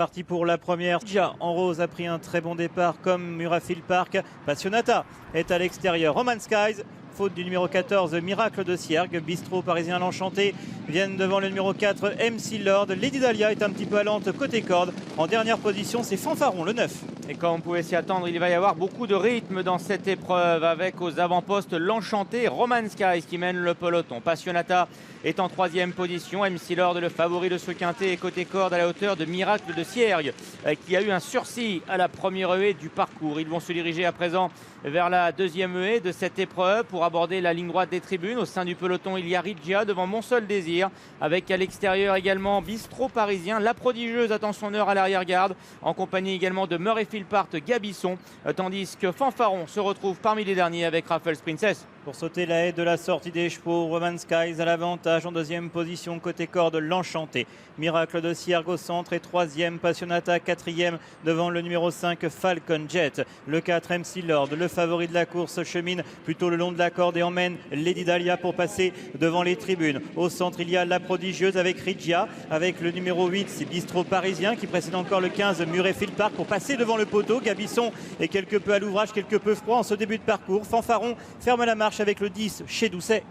Parti pour la première. Gia en rose a pris un très bon départ comme Murrayfield Park. Passionata est à l'extérieur. Roman Skies, faute du numéro 14, Miracle de Siergue. Bistro parisien l'Enchanté viennent devant le numéro 4, MC Lord. Lady Dahlia est un petit peu allante côté corde. En dernière position, c'est Fanfaron, le 9. Et comme on pouvait s'y attendre, il va y avoir beaucoup de rythme dans cette épreuve avec aux avant-postes l'Enchanté, Roman Skies qui mène le peloton. Passionata est en troisième position. MC Lord, le favori de ce quintet, est côté corde à la hauteur de Miracle de Siergue qui a eu un sursis à la première haie du parcours. Ils vont se diriger à présent vers la deuxième haie de cette épreuve pour aborder la ligne droite des tribunes. Au sein du peloton, il y a Rigia devant Mon Seul Désir, avec à l'extérieur également Bistro parisien, La Prodigieuse attend son heure à l'arrière-garde, en compagnie également de Murrayfield Park, Gabisson, tandis que Fanfaron se retrouve parmi les derniers avec Raffles Princess. Pour sauter la haie de la sortie des chevaux, Roman Skies à l'avantage en deuxième position côté corde, l'Enchanté. Miracle de Siergue au centre et troisième, Passionata quatrième devant le numéro 5, Falcon Jet. Le 4, MC Lord, le favori de la course, chemine plutôt le long de la corde et emmène Lady Dahlia pour passer devant les tribunes. Au centre, il y a La Prodigieuse avec Rigia, avec le numéro 8, c'est Bistro parisien qui précède encore le 15, Murrayfield Park pour passer devant le poteau. Gabisson est quelque peu à l'ouvrage, quelque peu froid en ce début de parcours. Fanfaron ferme la marche avec le 10 chez Doucet.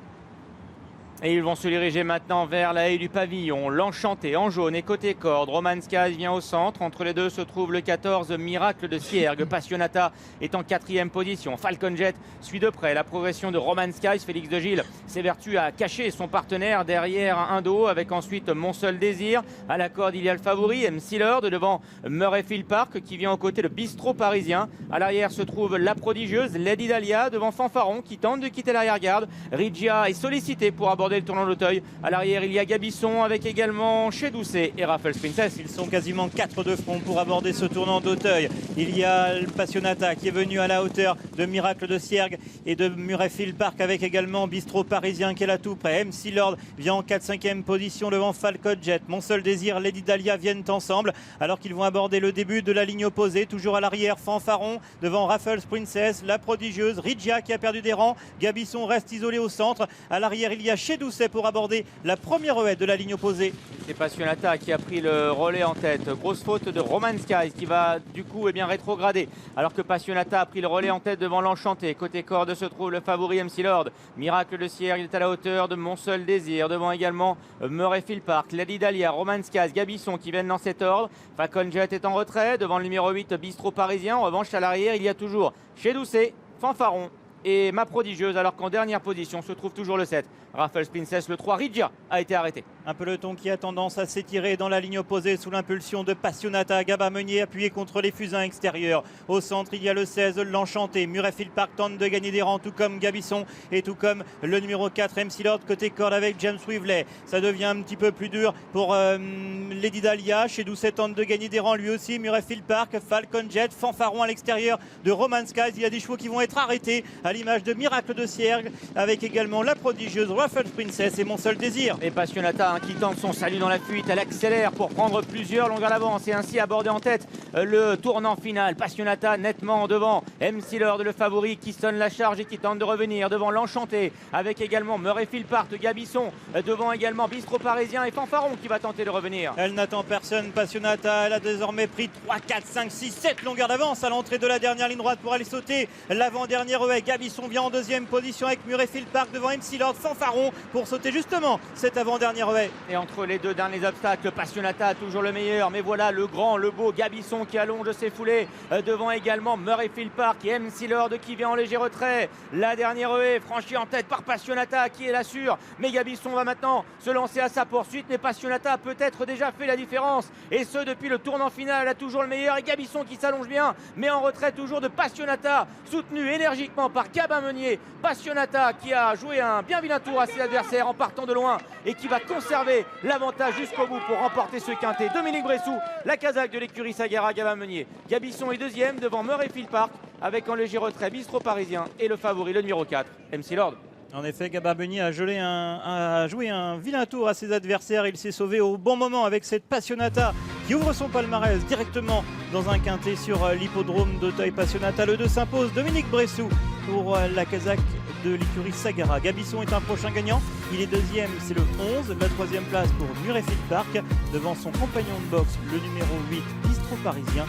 Et ils vont se diriger maintenant vers la haie du pavillon. L'Enchanté en jaune et côté corde. Roman Skies vient au centre. Entre les deux se trouve le 14, Miracle de Siergue. Passionata est en quatrième position. Falcon Jet suit de près la progression de Roman Skies. Félix de Gilles s'évertue à cacher son partenaire derrière un dos avec ensuite Mon Seul Désir. À la corde, il y a le favori, MC Lord devant Murrayfield Park qui vient aux côtés de Bistro parisien. À l'arrière se trouve La Prodigieuse, Lady Dahlia devant Fanfaron qui tente de quitter l'arrière-garde. Rigia est sollicité pour aborder le tournant d'Auteuil. À l'arrière, il y a Gabisson avec également chez Doucet et Raffles Princess. Ils sont quasiment 4 de front pour aborder ce tournant d'Auteuil. Il y a le Passionata qui est venu à la hauteur de Miracle de Siergue et de Murrayfield Park avec également Bistro parisien qui est là tout près. MC Lord vient en 4-5e position devant Falcon Jet. Mon Seul Désir, Lady Dahlia viennent ensemble alors qu'ils vont aborder le début de la ligne opposée. Toujours à l'arrière, Fanfaron devant Raffles Princess, La Prodigieuse, Rigia qui a perdu des rangs. Gabisson reste isolé au centre. À l'arrière, il y a chez Doucet pour aborder la première haie de la ligne opposée. C'est Passionata qui a pris le relais en tête. Grosse faute de Roman Skies qui va du coup rétrograder. Alors que Passionata a pris le relais en tête devant l'Enchanté. Côté corde se trouve le favori MC Lord. Miracle de Siergue est à la hauteur de Mon Seul Désir. Devant également Murrayfield Park, Lady Dahlia, Roman Skies, Gabisson qui viennent dans cet ordre. Falcon Jet est en retrait. Devant le numéro 8, Bistro parisien. En revanche, à l'arrière, il y a toujours chez Doucet, Fanfaron et Ma Prodigieuse, alors qu'en dernière position se trouve toujours le 7, Raffles Princess. Le 3, Rigia, a été arrêté. Un peloton qui a tendance à s'étirer dans la ligne opposée sous l'impulsion de Passionata. Gaba Meunier appuyé contre les fusains extérieurs. Au centre, il y a le 16, l'Enchanté. Murrayfield Park tente de gagner des rangs, tout comme Gabisson et tout comme le numéro 4, MC Lord, côté corde avec James Wivley. Ça devient un petit peu plus dur pour Lady Dahlia. Chez Doucet tente de gagner des rangs lui aussi. Murrayfield Park, Falcon Jet, Fanfaron à l'extérieur de Roman Skies. Il y a des chevaux qui vont être arrêtés à l'image de Miracle de Siergue avec également La Prodigieuse, Raffles Princess et Mon Seul Désir. Et Passionata qui tente son salut dans la fuite, elle accélère pour prendre plusieurs longueurs d'avance et ainsi aborder en tête le tournant final. Passionata nettement devant MC Lord, le favori qui sonne la charge et qui tente de revenir devant l'Enchanté avec également Murrayfield Park, Gabisson devant également Bistro parisien et Fanfaron qui va tenter de revenir. Elle n'attend personne, Passionata. Elle a désormais pris 3, 4, 5, 6, 7 longueurs d'avance à l'entrée de la dernière ligne droite pour aller sauter l'avant-dernière haie. Gabisson vient en deuxième position avec Murrayfield Park devant MC Lord, Fanfaron pour sauter justement cette avant-dernière haie. Et entre les deux derniers obstacles, Passionata a toujours le meilleur. Mais voilà le grand, le beau Gabisson qui allonge ses foulées. Devant également Murrayfield Park et MC Lord qui vient en léger retrait. La dernière haie franchie en tête par Passionata qui est là sûre. Mais Gabisson va maintenant se lancer à sa poursuite. Mais Passionata a peut-être déjà fait la différence. Et ce depuis le tournant final, elle a toujours le meilleur. Et Gabisson qui s'allonge bien. Mais en retrait toujours de Passionata. Soutenu énergiquement par Gabin Meunier. Passionata qui a joué un bien vilain tour à ses adversaires en partant de loin. Et qui va conserver l'avantage jusqu'au bout pour remporter ce quintet. Dominique Bressou, la casaque de l'écurie Sagara, Gabin Meunier. Gabisson est deuxième devant Murrayfield Park avec en léger retrait Bistro parisien et le favori, le numéro 4, MC Lord. En effet, Gaba Meunier a joué un vilain tour à ses adversaires. Il s'est sauvé au bon moment avec cette Passionata qui ouvre son palmarès directement dans un quintet sur l'hippodrome d'Auteuil. Passionata, le 2 s'impose. Dominique Bressou pour la casaque de l'écurie Sagara. Gabisson est un prochain gagnant. Il est deuxième, c'est le 11. La troisième place pour Murrayfield Park devant son compagnon de boxe, le numéro 8, Bistro Parisien.